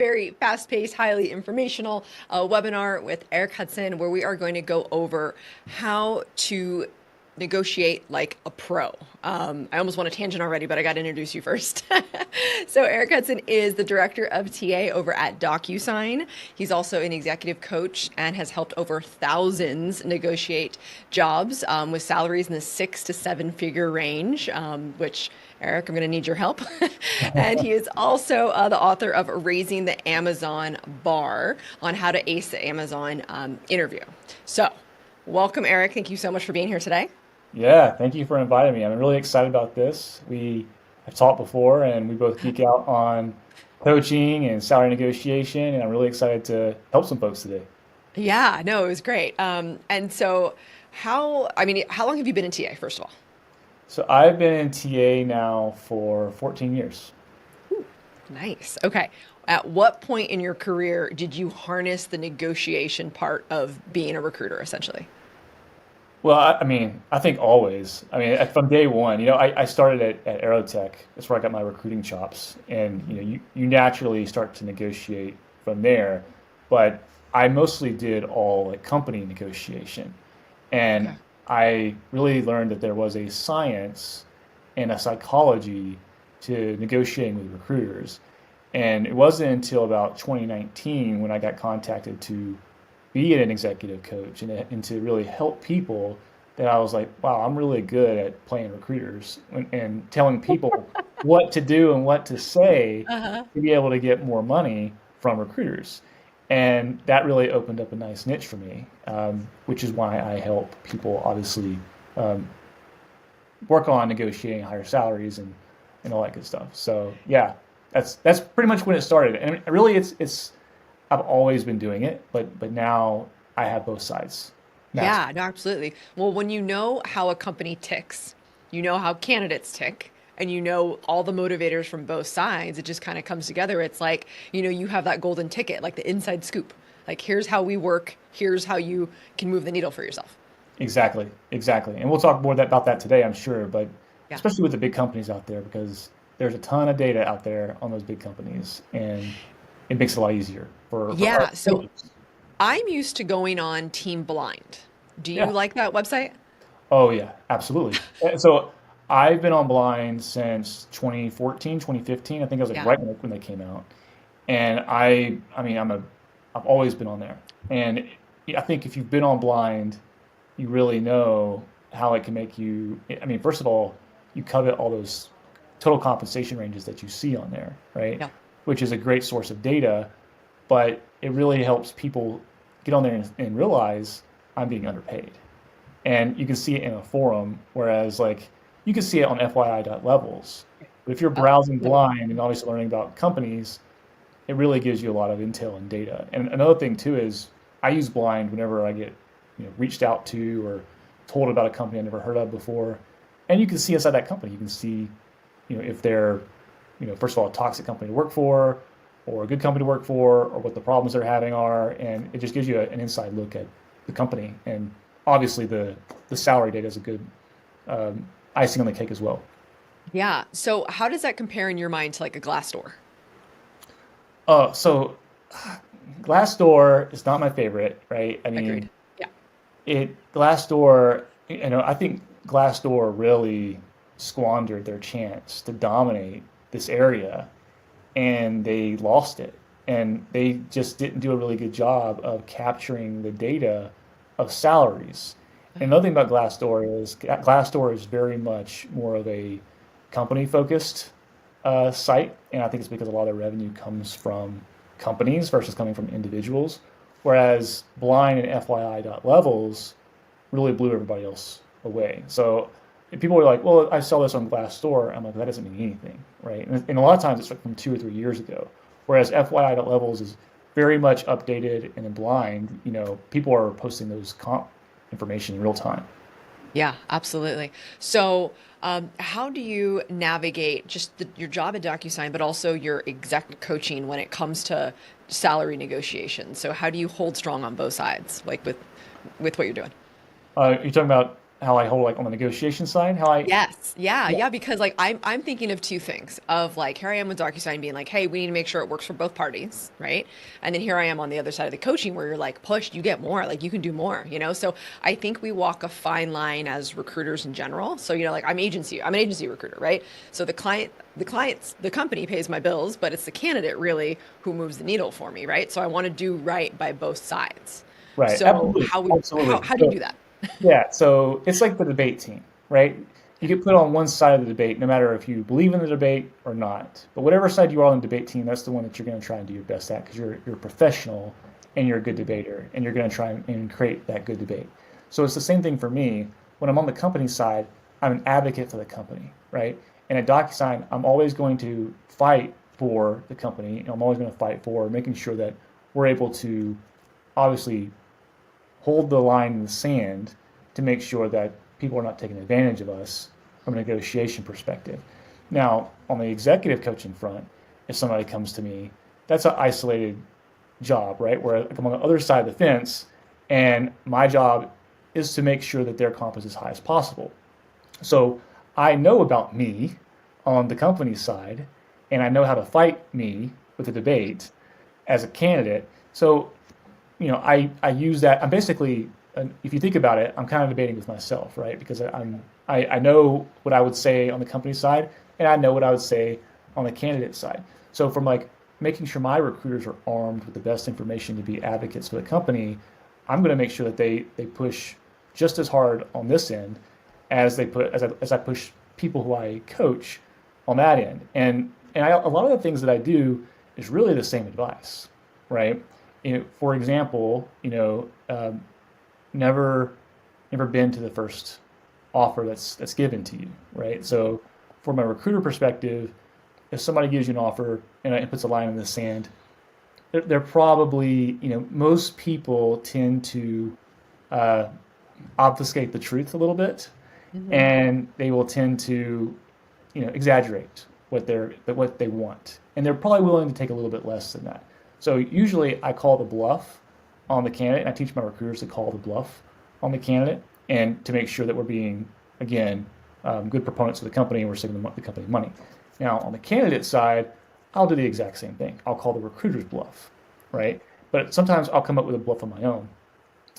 very fast-paced, highly informational webinar with Eric Hudson, where we are going to go over how to negotiate like a pro. I almost want a tangent already, but I got to introduce you first. So Eric Hudson is the director of TA over at DocuSign. He's also an executive coach and has helped over thousands negotiate jobs with salaries in the 6 to 7 figure range, which Eric, I'm going to need your help. And he is also the author of Raising the Amazon Bar on how to ace the Amazon interview. So, welcome, Eric. Thank you so much for being here today. Yeah, thank you for inviting me. I'm really excited about this. We have talked before and we both geek out on coaching and salary negotiation, and I'm really excited to help some folks today. Yeah, no, it was great. And so, how long have you been in TA, first of all? So I've been in TA now for 14 years. Nice. Okay. At what point in your career did you harness the negotiation part of being a recruiter, essentially? Well, I think always. From day one, I started at Aerotech. That's where I got my recruiting chops. And, you naturally start to negotiate from there. But I mostly did all like company negotiation. Okay. And I really learned that there was a science and a psychology to negotiating with recruiters. And it wasn't until about 2019 when I got contacted to be an executive coach and to really help people that I was like, wow, I'm really good at playing recruiters and telling people what to do and what to say Uh-huh. to be able to get more money from recruiters. And that really opened up a nice niche for me, which is why I help people obviously um, work on negotiating higher salaries and all that good stuff. So yeah, that's pretty much when it started. And really, it's I've always been doing it, but now I have both sides mastered. Yeah, no, absolutely. Well, when you know how a company ticks, you know how candidates tick, and you know all the motivators from both sides, it just kind of comes together. It's like, you have that golden ticket, like the inside scoop. Like, here's how we work, here's how you can move the needle for yourself. Exactly, exactly. And we'll talk more about that today, I'm sure, but Yeah. especially with the big companies out there, because there's a ton of data out there on those big companies, and it makes it a lot easier for our Yeah. So coaches. I'm used to going on Team Blind. Do you Yeah. like that website? Oh yeah, absolutely. So I've been on Blind since 2014, 2015. I think I was like Yeah. right when they came out. And I've always been on there. And I think if you've been on Blind, you really know how it can make you. First of all, you covet all those total compensation ranges that you see on there, right? Yeah. Which is a great source of data, but it really helps people get on there and realize I'm being underpaid. And you can see it in a forum, whereas like you can see it on FYI.levels. But if you're browsing Absolutely. blind and obviously learning about companies, it really gives you a lot of intel and data. And another thing too is I use blind whenever I get reached out to or told about a company I never heard of before. And you can see inside that company, you can see if they're first of all a toxic company to work for or a good company to work for or what the problems they're having are, and it just gives you an inside look at the company. And obviously the salary data is a good icing on the cake as well. Yeah. So how does that compare in your mind to like a Glassdoor? So Glassdoor is not my favorite, right? Agreed. Yeah. It Glassdoor, I think Glassdoor really squandered their chance to dominate this area, and they lost it. And they just didn't do a really good job of capturing the data of salaries. And Uh-huh. another thing about Glassdoor is Glassdoor is very much more of a company focused site, and I think it's because a lot of their revenue comes from companies versus coming from individuals. Whereas Blind and FYI.levels really blew everybody else away. So if people were like, "Well, I sell this on Glassdoor," I'm like, "That doesn't mean anything, right?" And a lot of times it's like from 2 or 3 years ago. Whereas FYI.levels is very much updated, and in Blind, people are posting those comp information in real time. Yeah, absolutely. So, how do you navigate just your job at DocuSign, but also your exec coaching when it comes to salary negotiations? So, how do you hold strong on both sides, like with what you're doing? You're talking about how I hold like on the negotiation side, how I Yes. Yeah. yeah, Yeah. Because like I'm thinking of two things of like here I am with DocuSign being like, hey, we need to make sure it works for both parties, right? And then here I am on the other side of the coaching where you're like, push, you get more, like you can do more, you know? So I think we walk a fine line as recruiters in general. So, you know, like I'm an agency recruiter, right? So the company pays my bills, but it's the candidate really who moves the needle for me, right? So I want to do right by both sides. right, So absolutely, absolutely. how do you So do that? yeah, so it's like the debate team, right? You Okay. get put on one side of the debate, no matter if you believe in the debate or not. But whatever side you are on the debate team, that's the one that you're going to try and do your best at because you're a professional and you're a good debater, and you're going to try and create that good debate. So it's the same thing for me. When I'm on the company side, I'm an advocate for the company, right? And at DocuSign, I'm always going to fight for the company, and I'm always going to fight for making sure that we're able to obviously hold the line in the sand to make sure that people are not taking advantage of us from a negotiation perspective. Now, on the executive coaching front, if somebody comes to me, that's an isolated job, right? Where I'm on the other side of the fence, and my job is to make sure that their comp is as high as possible. So I know about me on the company side, and I know how to fight me with a debate as a candidate. So I use that. I'm basically, if you think about it, I'm kind of debating with myself, right? Because I know what I would say on the company side, and I know what I would say on the candidate side. So from like making sure my recruiters are armed with the best information to be advocates for the company, I'm going to make sure that they push just as hard on this end as I push people who I coach on that end. A lot of the things that I do is really the same advice, right? For example, never never been to the first offer that's given to you, right? So from a recruiter perspective, if somebody gives you an offer and puts a line in the sand, they're probably, most people tend to uh, obfuscate the truth a little bit, Hmm. and they will tend to, exaggerate what they want, and they're probably willing to take a little bit less than that. So usually I call the bluff on the candidate, and I teach my recruiters to call the bluff on the candidate, and to make sure that we're being, again, good proponents of the company and we're saving the company money. Now on the candidate side, I'll do the exact same thing. I'll call the recruiter's bluff, right? But sometimes I'll come up with a bluff of my own.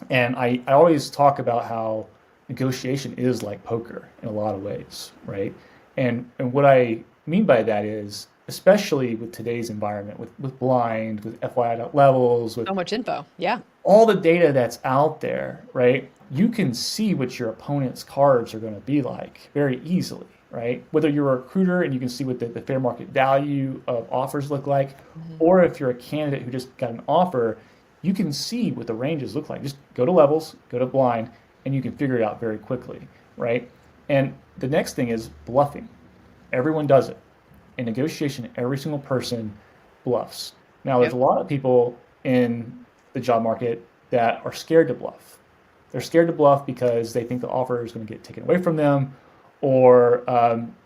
And I always talk about how negotiation is like poker in a lot of ways, right? And what I mean by that is, especially with today's environment, with blind, with FYI levels, with So much info. Yeah. all the data that's out there, right? You can see what your opponent's cards are going to be like very easily, right? Whether you're a recruiter and you can see what the fair market value of offers look like, Hmm. or if you're a candidate who just got an offer, you can see what the ranges look like. Just go to levels, go to blind, and you can figure it out very quickly, right? And the next thing is bluffing. Everyone does it. In negotiation, every single person bluffs. Now, there's a Yep. lot of people in the job market that are scared to bluff. They're scared to bluff because they think the offer is going to get taken away from them, or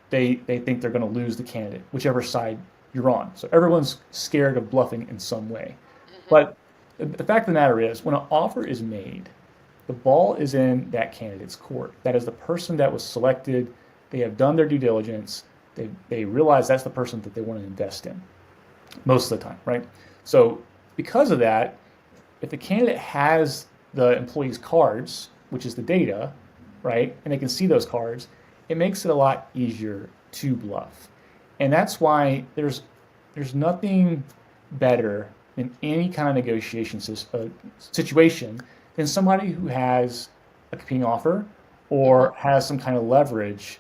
they think they're going to lose the candidate, whichever side you're on. So everyone's scared of bluffing in some way. Hmm. But the fact of the matter is, when an offer is made, the ball is in that candidate's court. That is the person that was selected. They have done their due diligence. They realize that's the person that they want to invest in most of the time, right? So because of that, if the candidate has the employee's cards, which is the data, right, and they can see those cards, it makes it a lot easier to bluff. And that's why there's nothing better in any kind of negotiation situation than somebody who has a competing offer Hmm. or has some kind of leverage,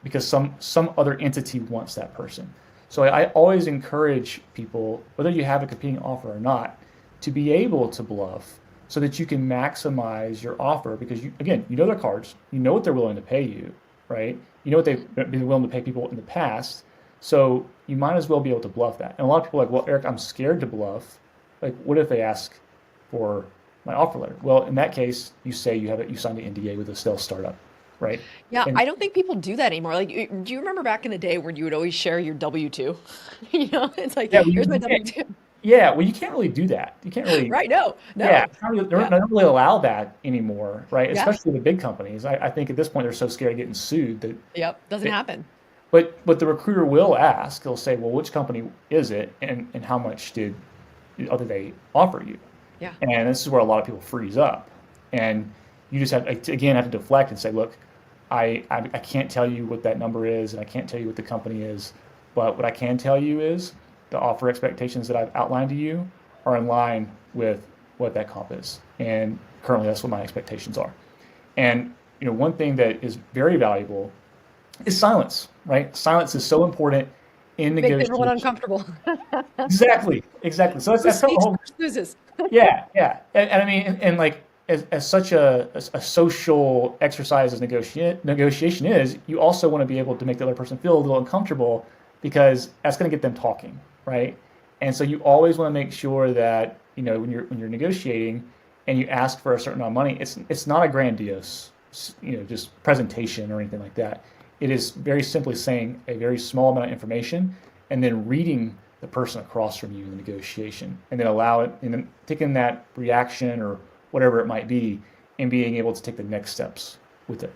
because some other entity wants that person. So I always encourage people, whether you have a competing offer or not, to be able to bluff so that you can maximize your offer, because you know their cards, you know what they're willing to pay you, right? You know what they've been willing to pay people in the past. So you might as well be able to bluff that. And a lot of people are like, well, Eric, I'm scared to bluff. Like, what if they ask for my offer letter? Well, in that case, you say you signed an NDA with a stealth startup, right? Yeah, And I don't think people do that anymore. Like, do you remember back in the day when you would always share your W-2? You know, it's like, yeah, here's my you can. W-2. Yeah, well, you can't really do that. You can't really, Right? No, yeah, no. it's not really, Yeah. they don't really allow that anymore, right? Yeah. Especially the big companies. I think at this point they're so scared of getting sued that, Yep. Doesn't that happen. but the recruiter will ask, they'll say, well, which company is it and how much did they offer you? Yeah. And this is where a lot of people freeze up. And you just have, again, have to deflect and say, look, I can't tell you what that number is, and I can't tell you what the company is. But what I can tell you is the offer expectations that I've outlined to you are in line with what that comp is. And currently, that's what my expectations are. And one thing that is very valuable is silence, right? Silence is so important in Makes everyone negotiation. uncomfortable. Exactly, exactly. So Who that's kind of the speaks whole. first loses. Yeah, yeah, and I mean, and like as such a social exercise as negotiation is, you also want to be able to make the other person feel a little uncomfortable because that's going to get them talking, right? And so you always want to make sure that when you're negotiating and you ask for a certain amount of money, it's not a grandiose just presentation or anything like that. It is very simply saying a very small amount of information and then reading the person across from you in the negotiation, and then allow it, and then taking that reaction or whatever it might be, and being able to take the next steps with it.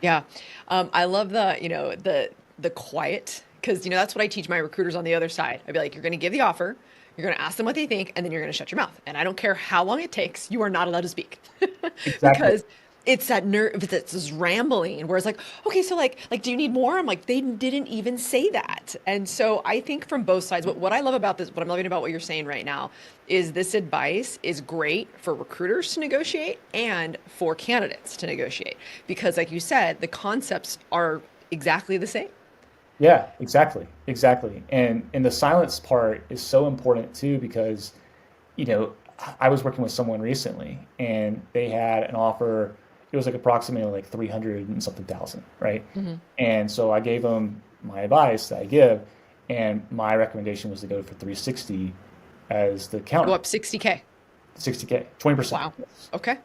Yeah. I love the quiet, because that's what I teach my recruiters on the other side. I'd be like, you're going to give the offer, you're going to ask them what they think, and then you're going to shut your mouth. And I don't care how long it takes, you are not allowed to speak. Exactly. Because it's that nerve, it's this rambling where it's like, okay, so like, do you need more? I'm like, they didn't even say that. And so I think from both sides, what I love about this, what I'm loving about what you're saying right now is this advice is great for recruiters to negotiate and for candidates to negotiate. Because like you said, the concepts are exactly the same. Yeah, exactly, exactly. And the silence part is so important too because you know I was working with someone recently and they had an offer. It was like approximately like 300 and something thousand, right? Hmm. And so I gave them my advice that I give, and my recommendation was to go for 360 as the Go counter, up 60K. 60K, 20%. Wow. Yes. Okay.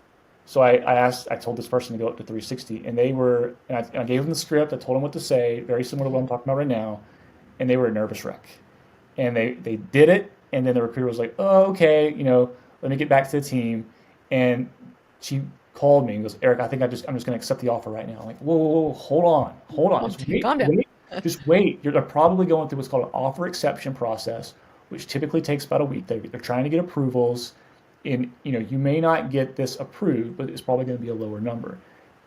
So I told this person to go up to 360, and I gave them the script. I told them what to say, very similar to what I'm talking about right now, and they were a nervous wreck. And they did it, and then the recruiter was like, "Oh, okay, let me get back to the team." And she called me and goes, "Eric, I'm just going to accept the offer right now." I'm like, "Whoa, whoa, whoa, hold on, just wait, Calm down. wait, just wait." They're probably going through what's called an offer exception process, which typically takes about a week. They're trying to get approvals. And you may not get this approved, but it's probably going to be a lower number.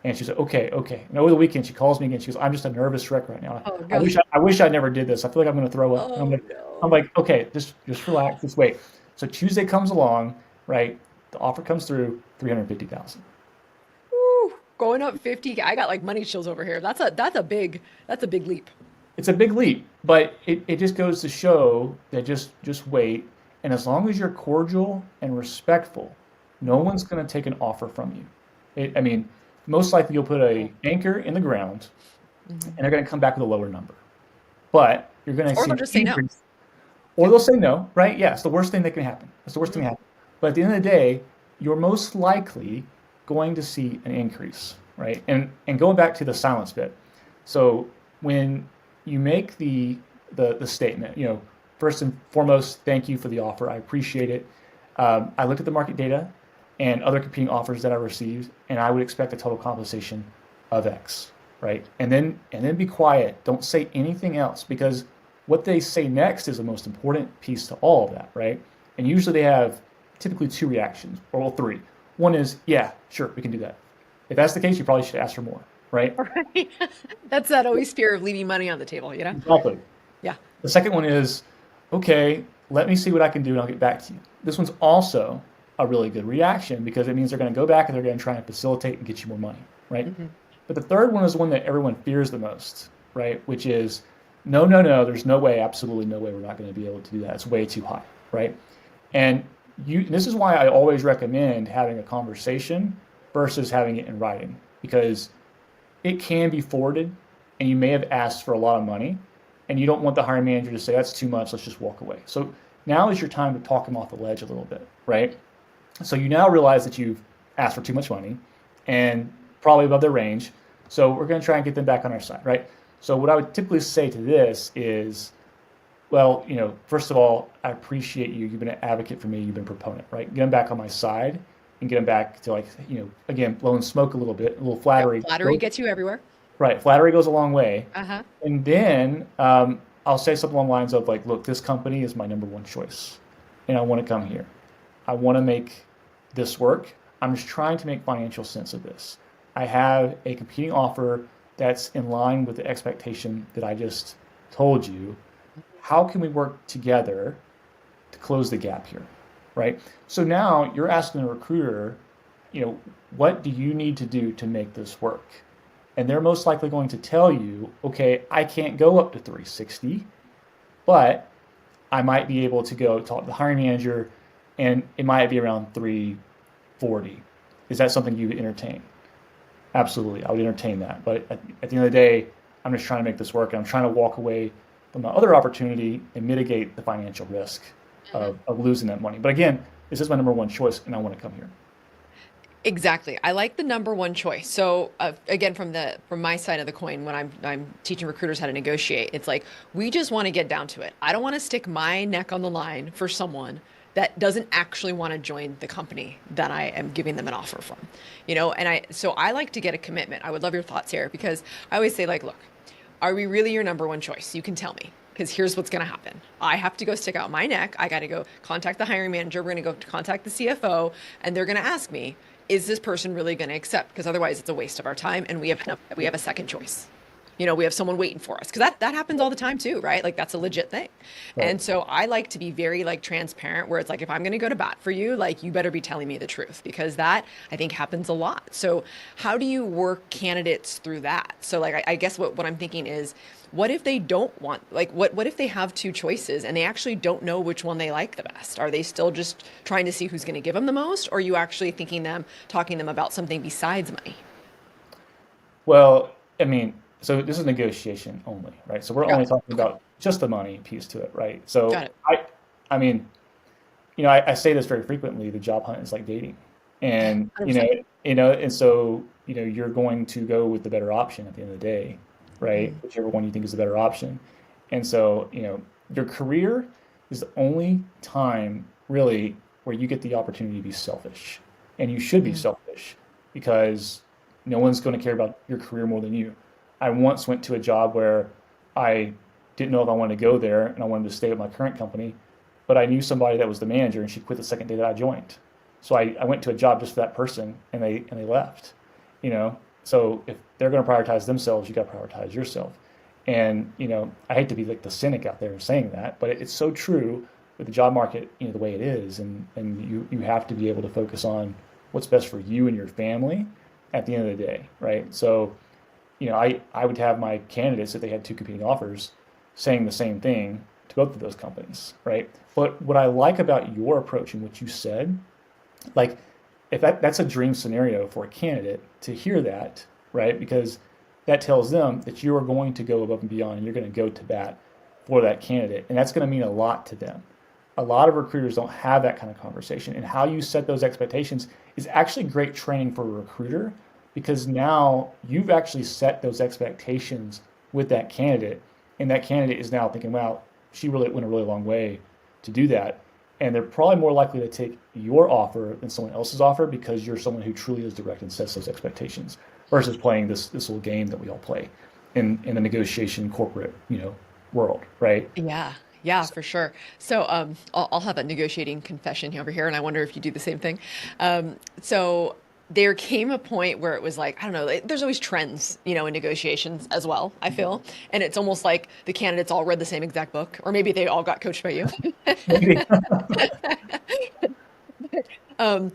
And she said, okay, okay. And over the weekend, she calls me again. She goes, I'm just a nervous wreck right now. Oh I wish God. I never did this. I feel like I'm going to throw up. And Oh I'm no. like, okay, just relax, just wait. So Tuesday comes along, right? The offer comes through, 350,000. Woo. Going up 50. I got like money chills over here. That's a big leap. It's a big leap, but it just goes to show that just wait. And as long as you're cordial and respectful, no one's going to take an offer from you. I mean, most likely you'll put a anchor in the ground, Hmm. and they're going to come back with a lower number. But you're going to Or see they'll an just say no. increase, or Yeah. they'll say no, right? Yeah, it's the worst thing that can happen. It's the worst thing Hmm. that happen. But at the end of the day, you're most likely going to see an increase, right? And going back to the silence bit. So when you make the statement, first and foremost, thank you for the offer. I appreciate it. I looked at the market data and other competing offers that I received, and I would expect a total compensation of X, right? And then be quiet. Don't say anything else because what they say next is the most important piece to all of that, right? And usually they have typically two reactions, or well, three. One is, yeah, sure, we can do that. If that's the case, you probably should ask for more, right? Right. That's that always fear of leaving money on the table, you know? Exactly. Yeah. The second one is, okay, let me see what I can do and I'll get back to you. This one's also a really good reaction because it means they're going to go back and they're going to try and facilitate and get you more money, right? Hmm. But the third one is the one that everyone fears the most, right? Which is, no, no, no, there's no way, absolutely no way we're not going to be able to do that. It's way too high, right? And this is why I always recommend having a conversation versus having it in writing because it can be forwarded and you may have asked for a lot of money and you don't want the hiring manager to say that's too much, let's just walk away. So now is your time to talk them off the ledge a little bit, right? So you now realize that you've asked for too much money and probably above their range. So we're going to try and get them back on our side, right? So what I would typically say to this is Well, first of all, I appreciate you. You've been an advocate for me. You've been a proponent, right? Get them back on my side and get them back to like, again, blowing smoke a little bit, a little Yep. flattery. Flattery gets you everywhere. Right. Flattery goes a long way. Uh-huh. And then I'll say something along the lines of like, look, this company is my number one choice, and I want to come here. I want to make this work. I'm just trying to make financial sense of this. I have a competing offer that's in line with the expectation that I just told you. How can we work together to close the gap here? Right. So now you're asking a recruiter, you know, what do you need to do to make this work? And they're most likely going to tell you, okay, I can't go up to 360, but I might be able to go talk to the hiring manager and it might be around 340. Is that something you would entertain? Absolutely, I would entertain that. But at the end of the day, I'm just trying to make this work and I'm trying to walk away from the other opportunity and mitigate the financial risk of losing that money. But again, this is my number one choice and I want to come here. Exactly. I like the number one choice. So again, from my side of the coin, when I'm teaching recruiters how to negotiate, it's like we just want to get down to it. I don't want to stick my neck on the line for someone that doesn't actually want to join the company that I am giving them an offer from. And I like to get a commitment. I would love your thoughts here because I always say like, look, are we really your number one choice? You can tell me. Because here's what's going to happen. I have to go stick out my neck. I got to go contact the hiring manager. We're going to go contact the CFO, and they're going to ask me, is this person really going to accept? Because otherwise it's a waste of our time and we have a second choice. We have someone waiting for us because that happens all the time too, right? Like that's a legit thing. Right. And so I like to be very like transparent where it's like, if I'm going to go to bat for you, like you better be telling me the truth because that I think happens a lot. So how do you work candidates through that? So like, I guess what I'm thinking is, what if they don't want, like, what if they have two choices and they actually don't know which one they like the best? Are they still just trying to see who's going to give them the most? Or are you actually talking them about something besides money? Well, I mean, so this is negotiation only, right? So we're Got only it. talking Okay. about just the money piece to it, right? Got So it. I mean, I say this very frequently. The job hunt is like dating, and 100%. and so you're going to go with the better option at the end of the day, right? Mm, Whichever one you think is the better option. And so your career is the only time really where you get the opportunity to be selfish, and you should be mm, selfish because no one's going to care about your career more than you. I once went to a job where I didn't know if I wanted to go there, and I wanted to stay at my current company, but I knew somebody that was the manager, and she quit the second day that I joined. So I went to a job just for that person, and they left. You know, so if they're going to prioritize themselves, you got to prioritize yourself. And I hate to be like the cynic out there saying that, but it's so true with the job market, the way it is, and you have to be able to focus on what's best for you and your family at the end of the day, right? So I would have my candidates, if they had two competing offers, saying the same thing to both of those companies, right? But what I like about your approach and what you said, like if that's a dream scenario for a candidate to hear that, right? Because that tells them that you are going to go above and beyond and you're going to go to bat for that candidate. And that's going to mean a lot to them. A lot of recruiters don't have that kind of conversation. And how you set those expectations is actually great training for a recruiter because now you've actually set those expectations with that candidate. And that candidate is now thinking, wow, she really went a really long way to do that. And they're probably more likely to take your offer than someone else's offer because you're someone who truly is direct and sets those expectations versus playing this little game that we all play in the negotiation corporate, world, right? Yeah. Yeah, for sure. So I'll have a negotiating confession over here, and I wonder if you do the same thing. So there came a point where it was like, I don't know, there's always trends, in negotiations as well, I feel. And it's almost like the candidates all read the same exact book, or maybe they all got coached by you. Maybe. um,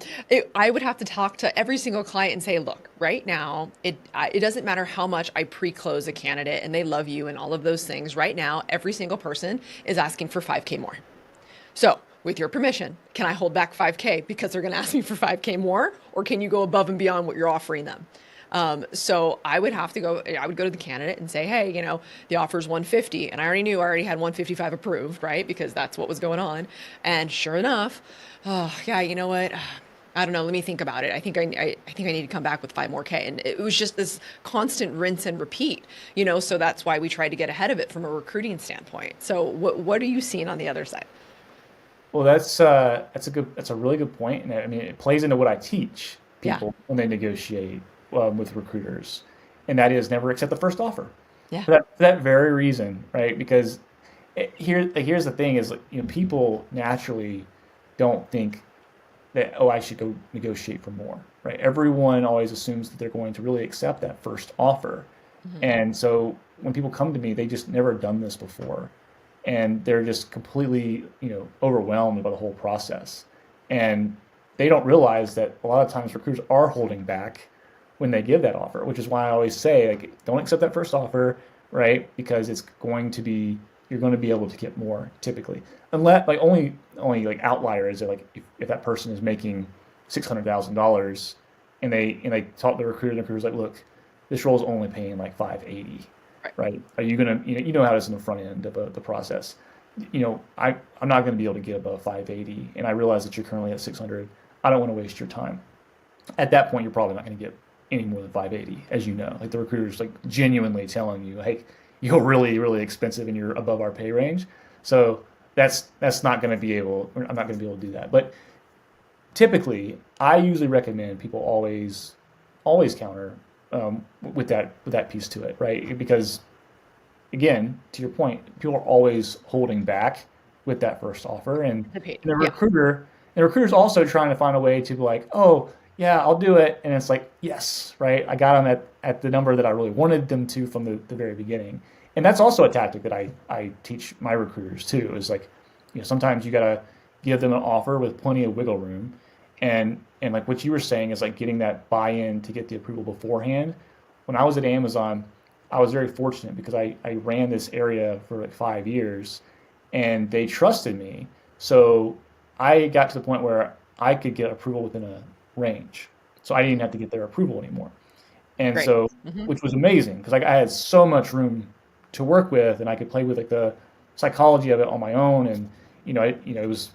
I would have to talk to every single client and say, look, right now, it doesn't matter how much I pre-close a candidate and they love you and all of those things. Right now, every single person is asking for 5K more. So, with your permission, can I hold back 5K because they're going to ask me for 5K more, or can you go above and beyond what you're offering them? So I would go to the candidate and say, hey, the offer is 150. And I already knew I already had 155 approved, right? Because that's what was going on. And sure enough, oh, yeah, you know what? I don't know. Let me think about it. I think I need to come back with 5 more K. And it was just this constant rinse and repeat, so that's why we tried to get ahead of it from a recruiting standpoint. So what are you seeing on the other side? Well, that's a really good point, and I mean it plays into what I teach Yeah. people when they negotiate with recruiters, and that is never accept the first offer Yeah. for that very reason, right? Because here's the thing is like, people naturally don't think that, oh, I should go negotiate for more, right? Everyone always assumes that they're going to really accept that first offer. Hmm. And so when people come to me, they just never done this before. And they're just completely, overwhelmed by the whole process. And they don't realize that a lot of times recruiters are holding back when they give that offer, which is why I always say, like, don't accept that first offer, right? Because you're going to be able to get more typically, unless like only like outliers are like if that person is making $600,000 and they talk to the recruiter and the recruiter's like, look, this role is only paying like 580, Right. right? Are you gonna you know how it is in the front end of the process. I'm not going to be able to get above 580, and I realize that you're currently at 600. I don't want to waste your time. At that point, you're probably not going to get any more than 580, as you know. Like the recruiter's like genuinely telling you, hey, you're really, really expensive and you're above our pay range. So that's not going to be able. I'm not going to be able to do that. But typically, I usually recommend people always counter with that piece to it, right? Because again, to your point, people are always holding back with that first offer, and The paid. the Yeah. recruiter's also trying to find a way to be like, oh yeah, I'll do it, and it's like, yes, right, I got them at the number that I really wanted them to from the very beginning, and that's also a tactic that I teach my recruiters too. Is like, sometimes you gotta give them an offer with plenty of wiggle room, and like what you were saying is like getting that buy-in to get the approval beforehand. When I was at Amazon, I was very fortunate because I ran this area for like 5 years and they trusted me. So I got to the point where I could get approval within a range. So I didn't have to get their approval anymore. And Great. so, Hmm. which was amazing because like I had so much room to work with and I could play with like the psychology of it on my own. And, it was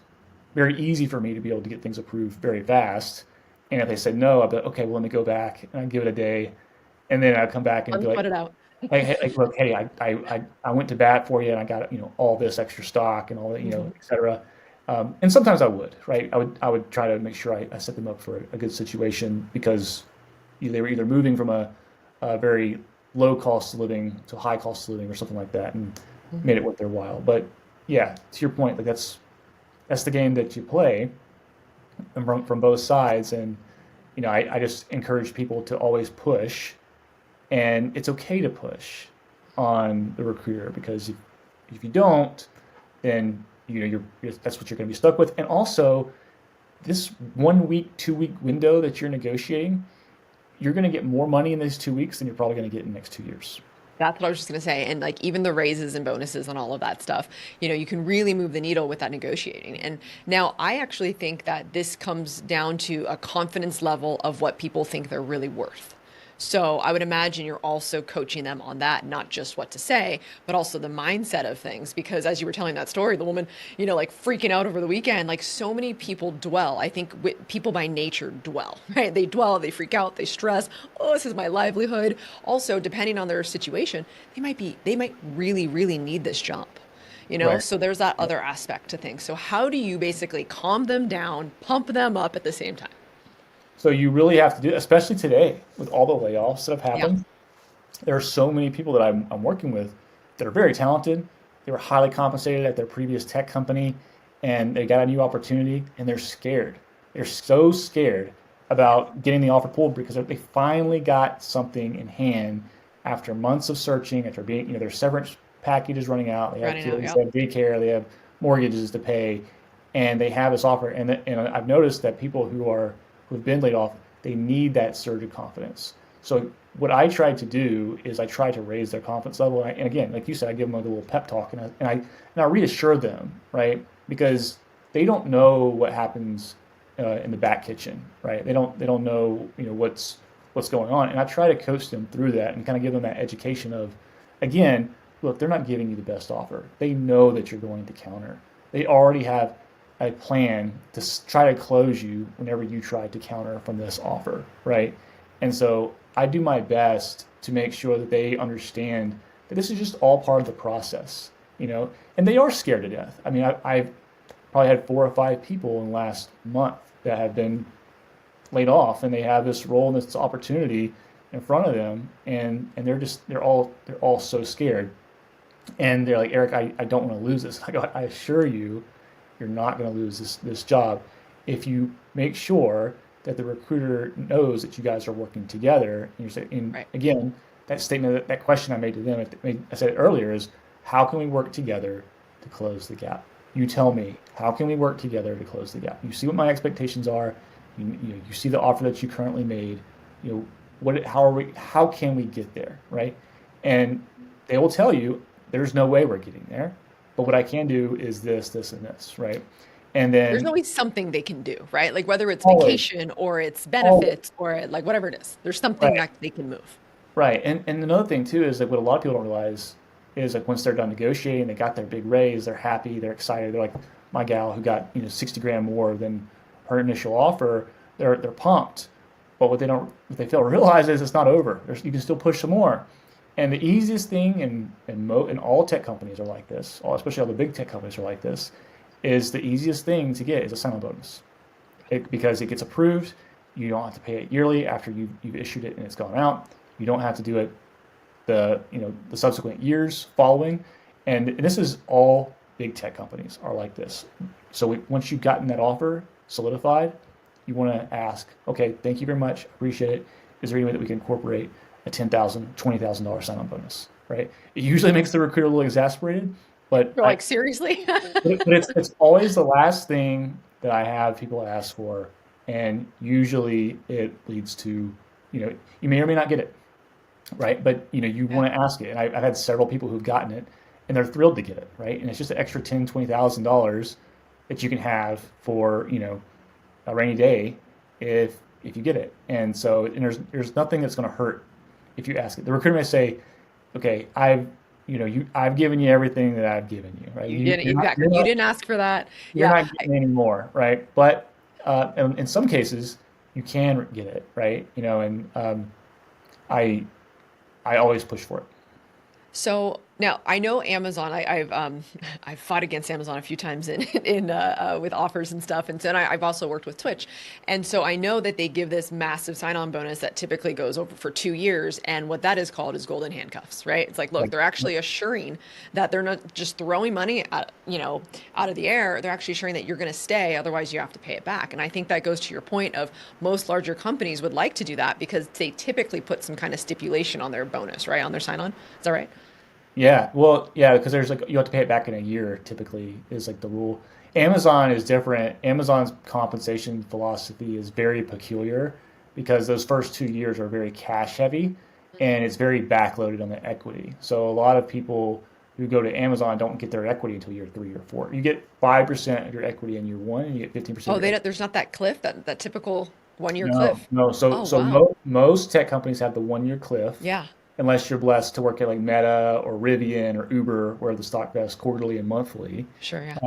very easy for me to be able to get things approved very fast. And if they said no, I'd be like, okay, well, let me go back and I'd give it a day. And then I'd come back and be like, Sweat it out. look, hey, I went to bat for you and I got, all this extra stock and all that, Hmm. et cetera. And sometimes I would, right? I would try to make sure I set them up for a good situation because they were either moving from a very low cost of living to high cost of living or something like that and made it worth their while. But yeah, to your point, like that's the game that you play from both sides. And, I just encourage people to always push, and it's okay to push on the recruiter because if you don't, then that's what you're going to be stuck with. And also, this 1 week, 2 week window that you're negotiating, you're going to get more money in those 2 weeks than you're probably going to get in the next 2 years. That's what I was just going to say. And like even the raises and bonuses and all of that stuff, you can really move the needle with that negotiating. And now I actually think that this comes down to a confidence level of what people think they're really worth. So I would imagine you're also coaching them on that, not just what to say, but also the mindset of things. Because as you were telling that story, the woman, like freaking out over the weekend, like so many people dwell. I think people by nature dwell, right? They dwell, they freak out, they stress. Oh, this is my livelihood. Also, depending on their situation, they might really, really need this job. Right. So there's that other aspect to things. So how do you basically calm them down, pump them up at the same time? So you really have to do, especially today with all the layoffs that have Yeah. happened. There are so many people that I'm working with that are very talented. They were highly compensated at their previous tech company and they got a new opportunity and they're scared. They're so scared about getting the offer pulled because they finally got something in hand after months of searching, after being, their severance package is running out. They have Running out. kids, Yep. they have daycare, they have mortgages to pay, and they have this offer. And I've noticed that people who've been laid off, they need that surge of confidence. So what I try to do is I try to raise their confidence level. And again, like you said, I give them a little pep talk and I reassure them, right? Because they don't know what happens in the back kitchen, right? They don't know what's going on. And I try to coach them through that and kind of give them that education of, again, look, they're not giving you the best offer. They know that you're going to counter. They already have a plan to try to close you whenever you try to counter from this offer, right? And so I do my best to make sure that they understand that this is just all part of the process, you know, and they are scared to death. I mean, I've probably had 4 or 5 people in the last month that have been laid off, and they have this role and this opportunity in front of them, and they're all so scared, and they're like, Eric, I don't want to lose this. I go, I assure you, you're not going to lose this job if you make sure that the recruiter knows that you guys are working together. And you're saying, and Right. again, that statement, that question I made to them, I said it earlier, is how can we work together to close the gap? You tell me, how can we work together to close the gap? You see what my expectations are. You see the offer that you currently made. You know, how can we get there, right? And they will tell you there's no way we're getting there, but what I can do is this, and this, right? And There's then always something they can do, right? Like whether it's always, vacation or it's always, benefits or like whatever it is, there's something right, that they can move. right. And another thing too is like what a lot of people don't realize is like once they're done negotiating, they got their big raise, they're happy, they're excited. They're like my gal who got 60 grand more than her initial offer. They're pumped. But what they fail to realize is it's not over. You can still push some more. And the easiest thing, and all tech companies are like this, especially all the big tech companies are like this, is the easiest thing to get is a sign-on bonus. Because it gets approved, you don't have to pay it yearly after you've issued it and it's gone out. You don't have to do it the subsequent years following. And this is all big tech companies are like this. So once you've gotten that offer solidified, you want to ask, okay, thank you very much, appreciate it. Is there any way that we can incorporate a $10,000, $20,000 sign-on bonus, right? It usually makes the recruiter a little exasperated, but You're like, seriously? it's always the last thing that I have people ask for, and usually it leads to, you may or may not get it, right? But you Yeah. want to ask it, and I've had several people who've gotten it, and they're thrilled to get it, right? And it's just an extra $10,000, $20,000 that you can have for a rainy day if you get it. And so there's nothing that's going to hurt if you ask it. The recruiter may say, okay, I've given you everything that I've given you, right? You didn't, exactly. You didn't ask for that. You're Yeah. not getting any more, right? But in some cases, you can get it, right? And I I always push for it. So now I know Amazon. I've fought against Amazon a few times in with offers and stuff, and so I've also worked with Twitch, and so I know that they give this massive sign-on bonus that typically goes over for 2 years, and what that is called is golden handcuffs, right? It's like, look, Like, they're actually assuring that they're not just throwing money out of the air. They're actually assuring that you're going to stay, otherwise you have to pay it back. And I think that goes to your point of most larger companies would like to do that because they typically put some kind of stipulation on their bonus, right? On their sign-on. Is that right? yeah, well, yeah, because there's like you have to pay it back in a year typically is like the rule. Amazon is different. Amazon's compensation philosophy is very peculiar because those first 2 years are very cash heavy and it's very backloaded on the equity. So a lot of people who go to Amazon don't get their equity until year 3 or 4. You get 5% of your equity in year one and you get 15% Oh, of your they equity. don't, there's not that cliff, that typical 1 year No, cliff. no. So Oh, so wow. most tech companies have the 1 year cliff Yeah, unless you're blessed to work at like Meta or Rivian or Uber, where the stock vests quarterly and monthly. sure, yeah.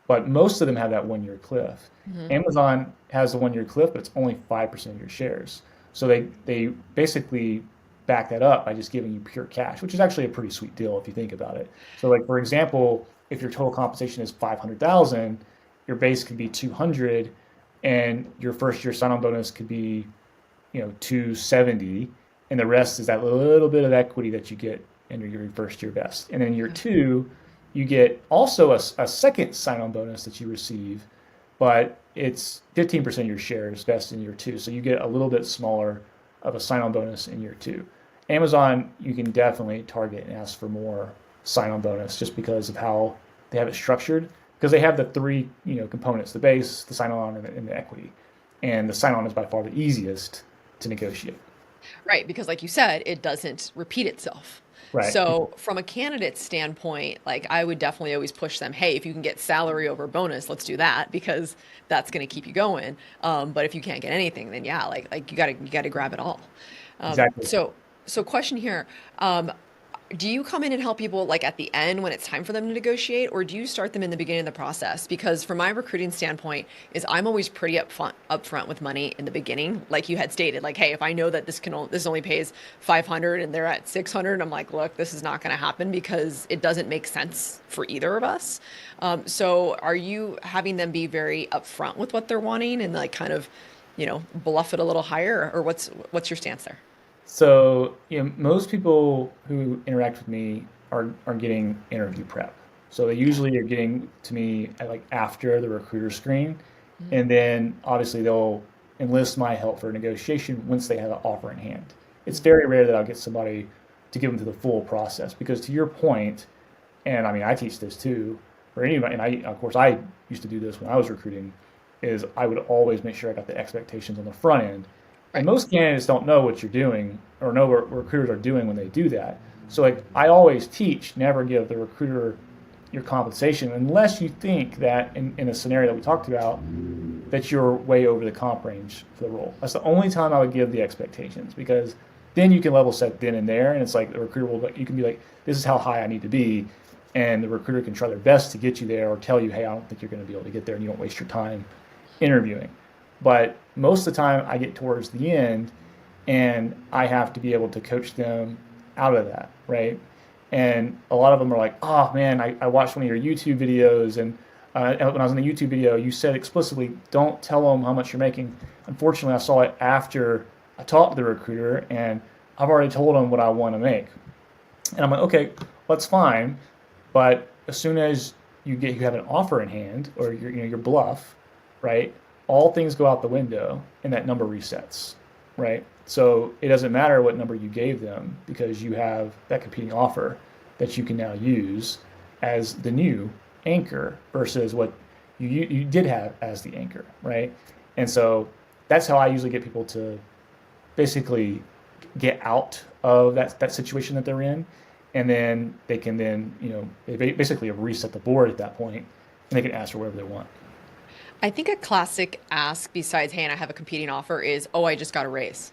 But most of them have that 1 year cliff. Hmm. Amazon has the 1 year cliff, but it's only 5% of your shares. So they basically back that up by just giving you pure cash, which is actually a pretty sweet deal if you think about it. So like for example, if your total compensation is 500,000, your base could be 200, and your first year sign-on bonus could be 270, and the rest is that little bit of equity that you get in your first year vest. And then year Yeah. two, you get also a second sign-on bonus that you receive, but it's 15% of your shares vest in year two. So you get a little bit smaller of a sign-on bonus in year two. Amazon, you can definitely target and ask for more sign-on bonus just because of how they have it structured. Because they have the three, components: the base, the sign-on, and the equity. And the sign-on is by far the easiest to negotiate. Right, because like you said, it doesn't repeat itself. Right. So from a candidate standpoint, like I would definitely always push them, hey, if you can get salary over bonus, let's do that because that's going to keep you going. But if you can't get anything, then yeah, like you gotta grab it all. Um, Exactly. so so question here. Do you come in and help people like at the end when it's time for them to negotiate, or do you start them in the beginning of the process? Because from my recruiting standpoint, is I'm always pretty upfront with money in the beginning, like you had stated. Like, hey, if I know that this only pays 500 and they're at 600, I'm like, look, this is not going to happen because it doesn't make sense for either of us. So, are you having them be very upfront with what they're wanting and like kind of, bluff it a little higher, or what's your stance there? So, most people who interact with me are getting interview prep. So they Okay. usually are getting to me at like after the recruiter screen, Mhm. and then obviously they'll enlist my help for negotiation once they have an offer in hand. It's Mhm. very rare that I'll get somebody to give them to the full process because to your point, and I mean I teach this too, for anybody, and I of course I used to do this when I was recruiting, is I would always make sure I got the expectations on the front end. And Right. most candidates don't know what you're doing or know what recruiters are doing when they do that. So like I always teach, never give the recruiter your compensation unless you think that in a scenario that we talked about that you're way over the comp range for the role. That's the only time I would give the expectations because then you can level set then and there, and it's like the recruiter will. You can be like, "This is how high I need to be," and the recruiter can try their best to get you there or tell you, "Hey, I don't think you're going to be able to get there," and you don't waste your time interviewing. But most of the time, I get towards the end, and I have to be able to coach them out of that, right? And a lot of them are like, "Oh man, I watched one of your YouTube videos, and when I was in the YouTube video, you said explicitly, don't tell them how much you're making." Unfortunately, I saw it after I talked to the recruiter, and I've already told them what I want to make. And I'm like, okay, well, that's fine, but as soon as you have an offer in hand or your bluff, right? All things go out the window, and that number resets, right? So it doesn't matter what number you gave them because you have that competing offer that you can now use as the new anchor versus what you did have as the anchor, right? And so that's how I usually get people to basically get out of that situation that they're in, and then they can then they basically have reset the board at that point, and they can ask for whatever they want. I think a classic ask besides, hey, and I have a competing offer is, oh, I just got a raise.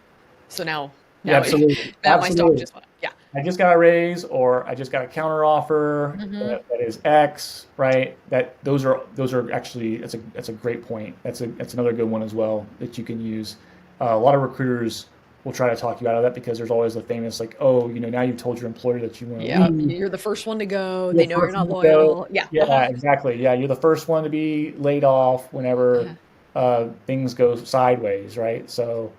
So now, Yeah, now, absolutely, now my stock absolutely. just went up. Yeah. I just got a raise, or I just got a counter offer Hmm. that is X, right? Those are actually that's a great point. That's another good one as well that you can use. A lot of recruiters will try to talk you out of that because there's always the famous like, oh, now you've told your employer that you want to Yeah. leave. You're the first one to go. You're They the know you're first not one to go. loyal. Yeah. Yeah, exactly. Yeah, you're the first one to be laid off whenever things go sideways, right? So,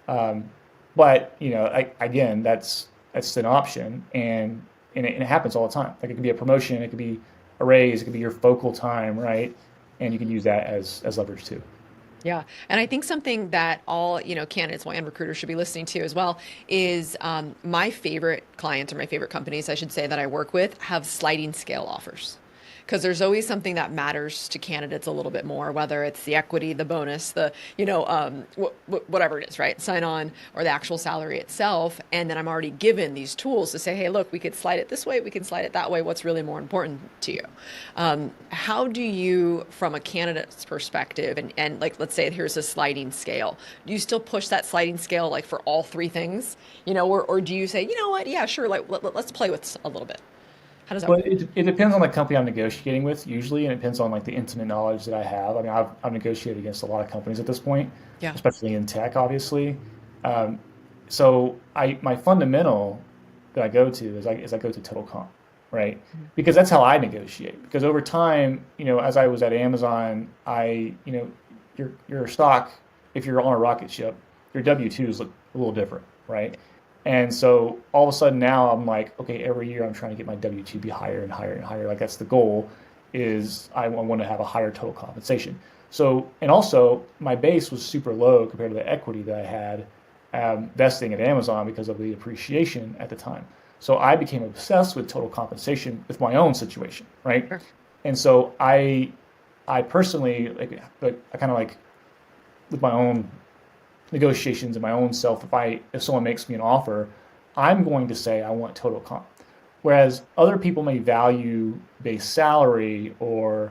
um, but again, that's an option, and it happens all the time. Like it could be a promotion, it could be a raise, it could be your focal time, right? And you can use that as leverage too. Yeah. And I think something that all, candidates and recruiters should be listening to as well is my favorite clients or my favorite companies, I should say, that I work with have sliding scale offers. Because there's always something that matters to candidates a little bit more, whether it's the equity, the bonus, whatever it is, right? Sign on or the actual salary itself. And then I'm already given these tools to say, hey, look, we could slide it this way, we can slide it that way. What's really more important to you? How do you, from a candidate's perspective, and like, let's say here's a sliding scale, do you still push that sliding scale like for all three things, or do you say, you know what, yeah, sure, like let's play with a little bit? How does that Well, work? it depends on the company I'm negotiating with usually, and it depends on like the intimate knowledge that I have. I mean, I've negotiated against a lot of companies at this point, Yeah. especially in tech, obviously. Um, so my fundamental that I go to is I go to total comp, right? Because that's how I negotiate. Because over time, as I was at Amazon, your stock, if you're on a rocket ship, your W-2s look a little different, right? And so all of a sudden now I'm like, okay, every year I'm trying to get my W-2 be higher and higher and higher. Like that's the goal is I want to have a higher total compensation. So, and also my base was super low compared to the equity that I had vesting at Amazon because of the appreciation at the time. So I became obsessed with total compensation with my own situation, right? Sure. And so I personally like I kind of like with my own negotiations in my own self. If someone makes me an offer, I'm going to say I want total comp. Whereas other people may value base salary or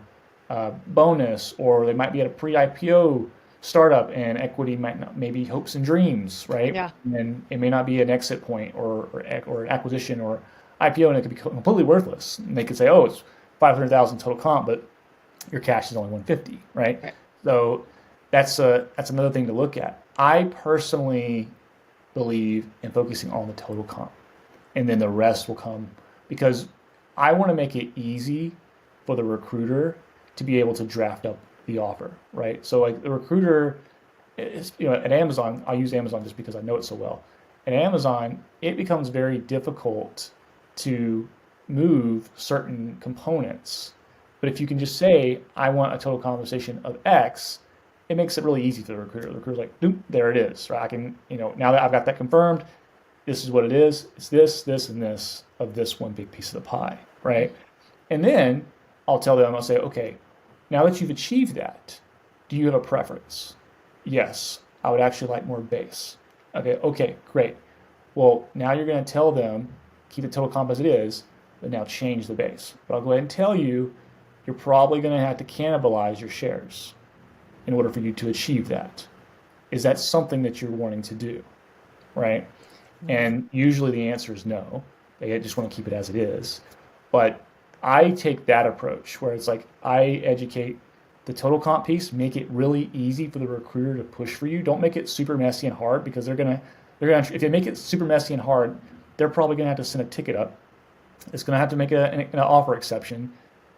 bonus, or they might be at a pre-IPO startup and equity might not maybe hopes and dreams, right? Yeah. And it may not be an exit point or an acquisition or IPO and it could be completely worthless. And they could say, oh, it's 500,000 total comp, but your cash is only 150, right? Right. So that's another thing to look at. I personally believe in focusing on the total comp, and then the rest will come because I want to make it easy for the recruiter to be able to draft up the offer, right? So like the recruiter is, at Amazon, I use Amazon just because I know it so well. At Amazon, it becomes very difficult to move certain components. But if you can just say, I want a total compensation of X, it makes it really easy for the recruiter. The recruiter's like, Doop, there it is. Right? I can, now that I've got that confirmed, this is what it is. It's this, this, and this of this one big piece of the pie, right? And then I'll tell them, I'll say, okay, now that you've achieved that, do you have a preference? Yes, I would actually like more base. Okay, great. Well, now you're going to tell them, keep the total comp as it is, but now change the base. But I'll go ahead and tell you, you're probably going to have to cannibalize your shares in order for you to achieve that. Is that something that you're wanting to do, right? And usually the answer is no. They just want to keep it as it is. But I take that approach where it's like I educate the total comp piece, make it really easy for the recruiter to push for you. Don't make it super messy and hard because they're gonna if they make it super messy and hard, they're probably gonna have to send a ticket up. It's gonna have to make an offer exception,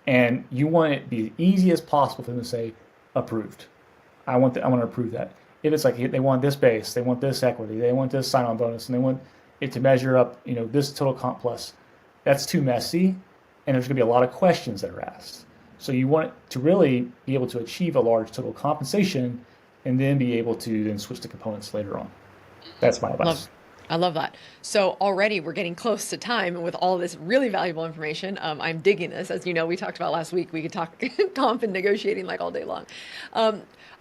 and you want it to be as easy as possible for them to say approved. I want to approve that. If it's like they want this base, they want this equity, they want this sign-on bonus, and they want it to measure up, this total comp plus, that's too messy, and there's going to be a lot of questions that are asked. So you want to really be able to achieve a large total compensation, and then be able to then switch to components later on. That's my advice. I love that. So already we're getting close to time, and with all this really valuable information, I'm digging this. As you know, we talked about last week, we could talk comp and negotiating like all day long.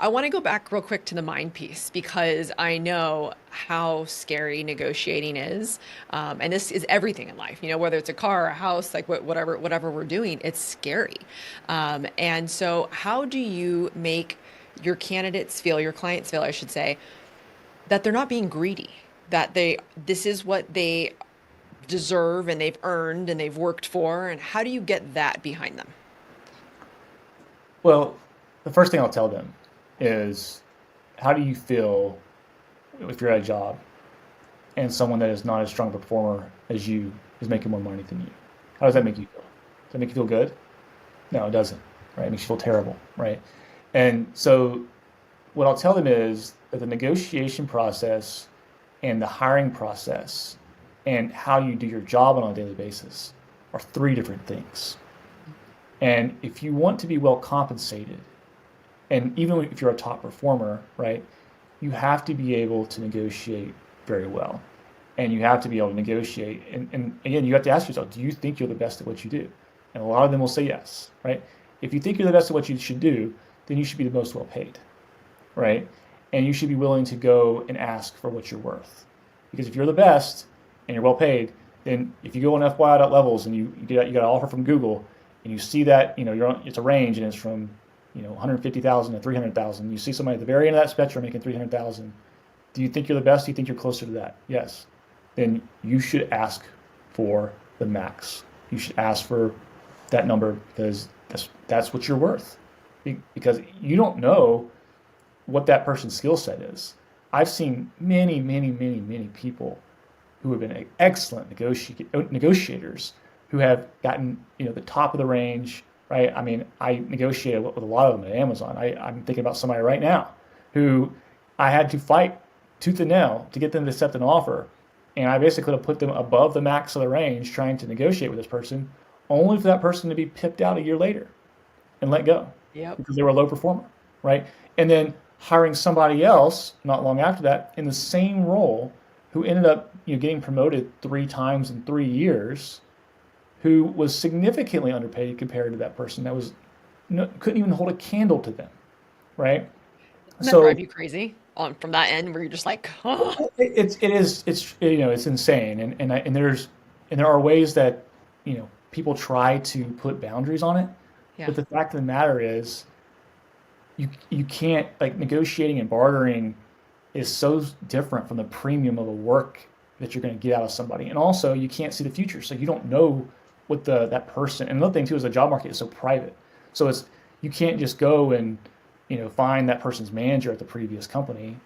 I want to go back real quick to the mind piece because I know how scary negotiating is, and this is everything in life. Whether it's a car or a house, like whatever we're doing, it's scary. And so, how do you make your candidates feel, your clients feel, I should say, that they're not being greedy? That this is what they deserve and they've earned and they've worked for, and how do you get that behind them? Well, the first thing I'll tell them is, how do you feel if you're at a job and someone that is not as strong a performer as you is making more money than you? How does that make you feel? Does that make you feel good? No, it doesn't, right? It makes you feel terrible, right? And so what I'll tell them is that the negotiation process and the hiring process and how you do your job on a daily basis are three different things. And if you want to be well compensated, and even if you're a top performer, right, you have to be able to negotiate very well. And you have to be able to negotiate. And again, you have to ask yourself, do you think you're the best at what you do? And a lot of them will say yes, right? If you think you're the best at what you should do, then you should be the most well paid, right? And you should be willing to go and ask for what you're worth. Because if you're the best and you're well paid, then if you go on FYI.levels and you got an offer from Google and you see that, it's a range and it's from 150,000 to 300,000. You see somebody at the very end of that spectrum making 300,000. Do you think you're the best? Do you think you're closer to that? Yes. Then you should ask for the max. You should ask for that number because that's what you're worth. Because you don't know what that person's skill set is. I've seen many, many, many, many people who have been excellent negotiators who have gotten the top of the range. Right? I mean, I negotiated with a lot of them at Amazon. I'm thinking about somebody right now who I had to fight tooth and nail to get them to accept an offer. And I basically put them above the max of the range trying to negotiate with this person, only for that person to be pipped out a year later and let go. Yep. Because they were a low performer, right? And then hiring somebody else not long after that in the same role who ended up getting promoted 3 times in 3 years, who was significantly underpaid compared to that person that couldn't even hold a candle to them, right? Doesn't that drive you crazy from that end where you're just like, oh. It's insane, and there are ways that people try to put boundaries on it, Yeah. but the fact of the matter is, you can't, like, negotiating and bartering is so different from the premium of a work that you're going to get out of somebody. And also, you can't see the future, so you don't know what that person. And another thing too is the job market is so private, so you can't just go and find that person's manager at the previous company.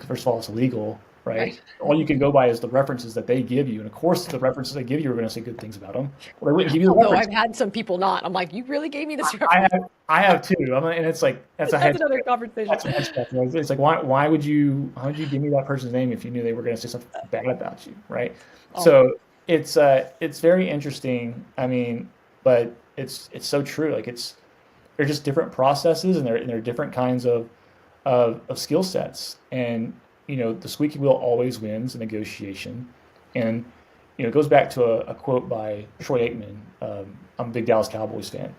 First of all, it's illegal, right? Right. All you can go by is the references that they give you, and of course, the references they give you are going to say good things about them. Well, they wouldn't give you the Although reference. I've had some people not. I'm like, you really gave me this I reference? have, I have too. And it's like that's a That's head. another conversation. That's a head scratcher. It's like why would you give me that person's name if you knew they were going to say something bad about you, right? Oh, So it's very interesting. I mean, but it's so true. Like they're just different processes, and they're different kinds of skill sets. And the squeaky wheel always wins a negotiation. And it goes back to a quote by Troy Aikman. I'm a big Dallas Cowboys fan,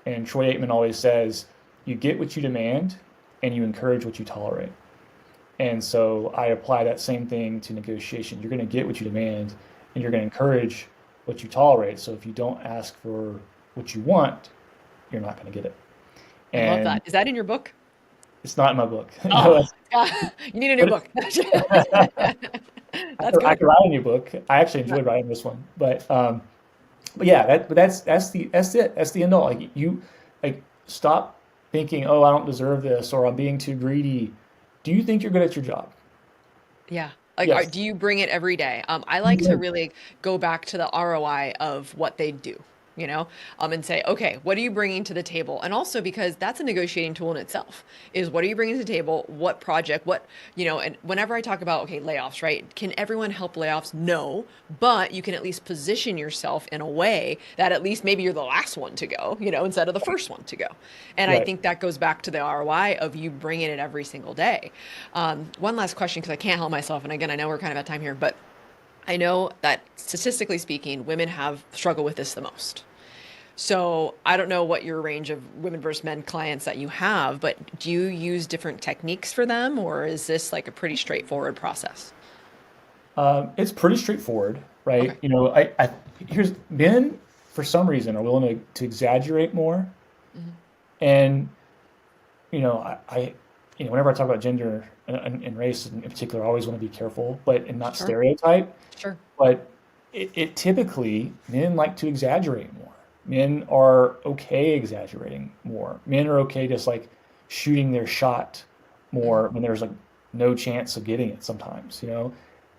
and Troy Aikman always says, "You get what you demand, and you encourage what you tolerate." And so I apply that same thing to negotiation. You're going to get what you demand, and you're going to encourage what you tolerate. So if you don't ask for what you want, you're not going to get it. I love And that. Is that in your book? it's not in my book. No, Oh, you need a new but book. I That's could, I good. could write a new book. I actually enjoyed writing this one, but yeah, that's the end all. Like stop thinking, oh, I don't deserve this, or I'm being too greedy. Do you think you're good at your job? Yeah. Like, Yes. do you bring it every day? I like to really go back to the ROI of what they do, and say, okay, what are you bringing to the table? And also because that's a negotiating tool in itself is what are you bringing to the table? What project, and whenever I talk about, okay, layoffs, right? Can everyone help layoffs? No, but you can at least position yourself in a way that at least maybe you're the last one to go, instead of the first one to go. And I Right. think that goes back to the ROI of you bringing it every single day. One last question, because I can't help myself. And again, I know we're kind of at time here, but I know that statistically speaking, women have struggled with this the most. So I don't know what your range of women versus men clients that you have, but do you use different techniques for them, or is this like a pretty straightforward process? It's pretty straightforward, right? Okay. Here's men for some reason are willing to exaggerate more, Hmm. and whenever I talk about gender and race in particular, I always want to be careful, but and not Sure. stereotype. Sure. But it typically men like to exaggerate more. Men are okay exaggerating more. Men are okay just like shooting their shot Hmm. more when there's like no chance of getting it sometimes.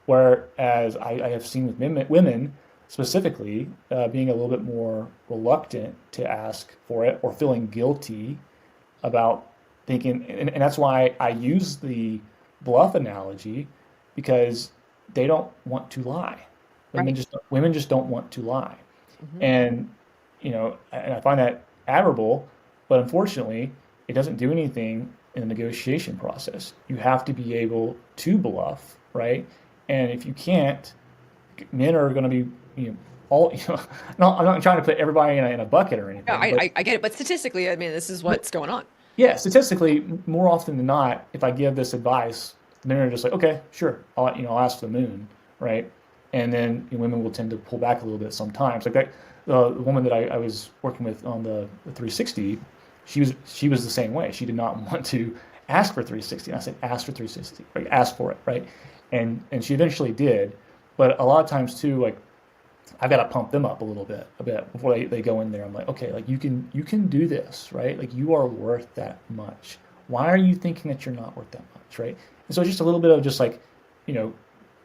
Whereas I have seen with women specifically being a little bit more reluctant to ask for it or feeling guilty about thinking, and that's why I use the bluff analogy because they don't want to lie. Right. Women just don't want to lie, Hmm. and and I find that admirable. But unfortunately, it doesn't do anything in the negotiation process. You have to be able to bluff, right? And if you can't, men are going to be all. No, I'm not trying to put everybody in a bucket or Yeah, anything, but I get it, but statistically, I mean, this is what's going on. yeah, statistically, more often than not, if I give this advice, men are just like, okay, sure, I'll ask for the moon, right? And then women will tend to pull back a little bit sometimes. Like that, the woman that I was working with on the 360, she was the same way. She did not want to ask for 360. And I said, ask for 360, right? Ask for it, right? And she eventually did. But a lot of times too, like I've got to pump them up a bit before they go in there. I'm like, okay, like you can do this, right? Like you are worth that much. Why are you thinking that you're not worth that much, right? And so just a little bit of just like, you know,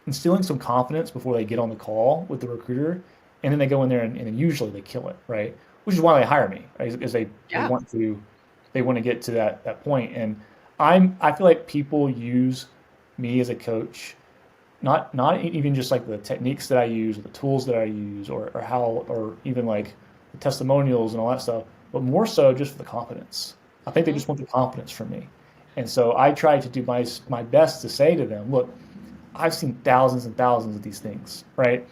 instilling some confidence before they get on the call with the recruiter, and then they go in there and then usually they kill it, right? Which is why they hire me, right? Because they Yeah. want to get to that point. And I feel like people use me as a coach not even just like the techniques that I use, or the tools that I use, or how, or even like the testimonials and all that stuff, but more so just for the confidence. I think they Hmm. just want the confidence from me, and so I try to do my best to say to them, look, I've seen thousands and thousands of these things, right?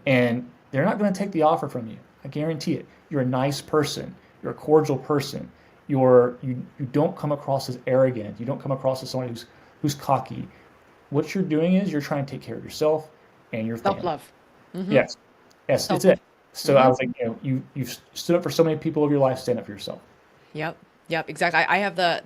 And they're not going to take the offer from you. I guarantee it. You're a nice person. You're a cordial person. You don't come across as arrogant. You don't come across as someone who's cocky. What you're doing is you're trying to take care of yourself and your Self family. love. Hmm. Yes, yes, it's Self it. love. So I Hmm. was like, you've stood up for so many people of your life. Stand up for yourself. Yep. Yep, exactly. I have the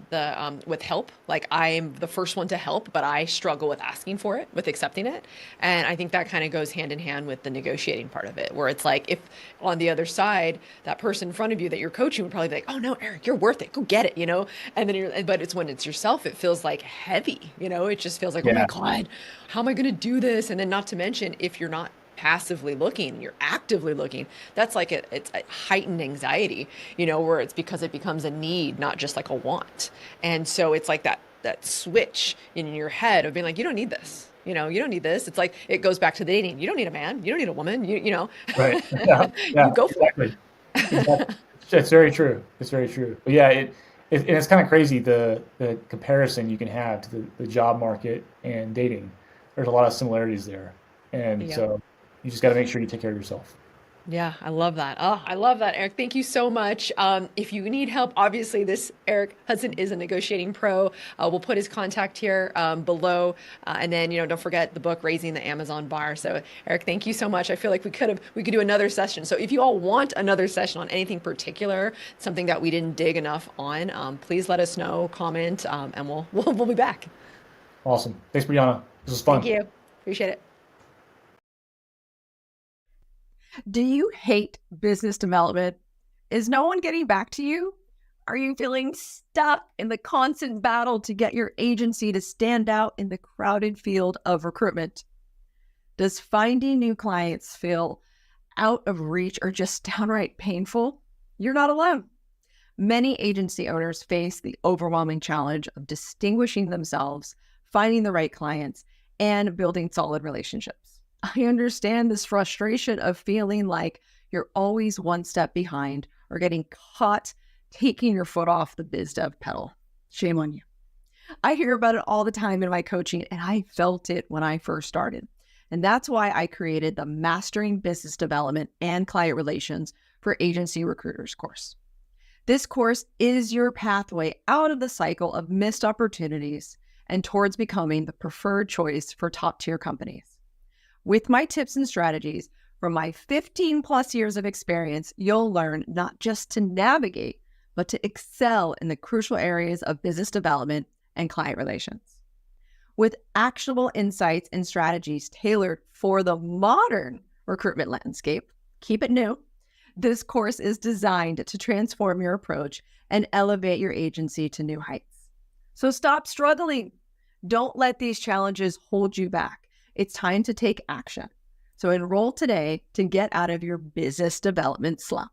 with help, like I'm the first one to help, but I struggle with asking for it, with accepting it. And I think that kind of goes hand in hand with the negotiating part of it, where it's like if on the other side, that person in front of you that you're coaching would probably be like, "Oh no, Eric, you're worth it. Go get it," you know? And then but it's when it's yourself, it feels like heavy, you know? It just feels like, "Oh my Yeah. God, how am I going to do this?" And then not to mention if you're not passively looking, you're actively looking, that's like it's a heightened anxiety, you know, where it's because it becomes a need, not just like a want. And so it's like that switch in your head of being like, you don't need this, you know, you don't need this. It's like it goes back to the dating. You don't need a man, you don't need a woman, you know. Right. Yeah. You Yeah. go for Exactly. Exactly. It's very true. It's very true. But yeah, and it's kind of crazy the comparison you can have to the job market and dating. There's a lot of similarities there, it. and Yep. so you just got to make sure you take care of yourself. Yeah, I love that. Oh, I love that, Eric. Thank you so much. If you need help, obviously, this Eric Hudson is a negotiating pro. We'll put his contact here below, and then don't forget the book "Raising the Amazon Bar." So, Eric, thank you so much. I feel like we could do another session. So, if you all want another session on anything particular, something that we didn't dig enough on, please let us know, comment, and we'll be back. Awesome. Thanks, Brianna. This was Thank fun. you. Appreciate it. Do you hate business development? Is no one getting back to you? Are you feeling stuck in the constant battle to get your agency to stand out in the crowded field of recruitment? Does finding new clients feel out of reach or just downright painful? You're not alone. Many agency owners face the overwhelming challenge of distinguishing themselves, finding the right clients, and building solid relationships. I understand this frustration of feeling like you're always one step behind or getting caught taking your foot off the biz dev pedal. Shame on you. I hear about it all the time in my coaching, and I felt it when I first started. And that's why I created the Mastering Business Development and Client Relations for Agency Recruiters course. This course is your pathway out of the cycle of missed opportunities and towards becoming the preferred choice for top-tier companies. With my tips and strategies from my 15 plus years of experience, you'll learn not just to navigate, but to excel in the crucial areas of business development and client relations. With actionable insights and strategies tailored for the modern recruitment landscape, keep it new. This course is designed to transform your approach and elevate your agency to new heights. So stop struggling. Don't let these challenges hold you back. It's time to take action. So enroll today to get out of your business development slump.